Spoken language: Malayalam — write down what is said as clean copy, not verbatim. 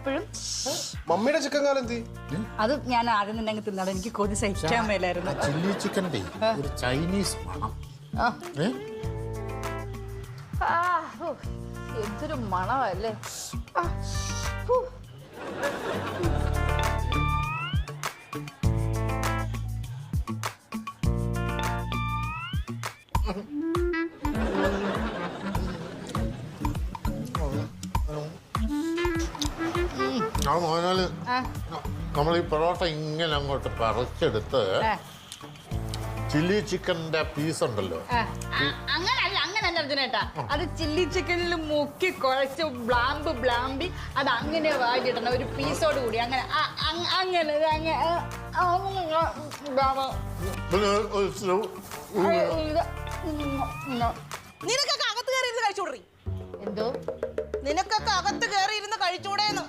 എപ്പോഴും. മമ്മിയുടെ ചിക്കൻ കാലം എന്തി? അത് ഞാൻ ആദ്യം തന്നെ അങ്ങ് തിന്നാണ്. എനിക്ക് കൊതി സഹിക്കാൻ മേലായിരുന്നു. ചില്ലി ചിക്കൻ്റെ ഒരു ചൈനീസ് മണം. എന്തൊരു മണമല്ലേ. നമ്മൾ ഈ പൊറോട്ട ഇങ്ങനെ അങ്ങോട്ട് പറിച്ചെടുത്ത് ചില്ലി ചിക്കൻ്റെ പീസ് ഉണ്ടല്ലോ. അങ്ങനല്ല അർജുനേട്ടാ. അത് ചില്ലി ചിക്കനിൽ മുക്കി കുഴച്ച് ബ്ലാമ്പി അത് അങ്ങനെ വാടിയിടണം ഒരു പീസോട് കൂടി. അങ്ങനെ നിനക്കൊക്കെ അകത്ത് കയറി ഇരുന്ന് കഴിച്ചൂടേ? എന്തോ നിനക്കൊക്കെ അകത്ത് കയറി ഇരുന്ന് കഴിച്ചൂടേന്ന്.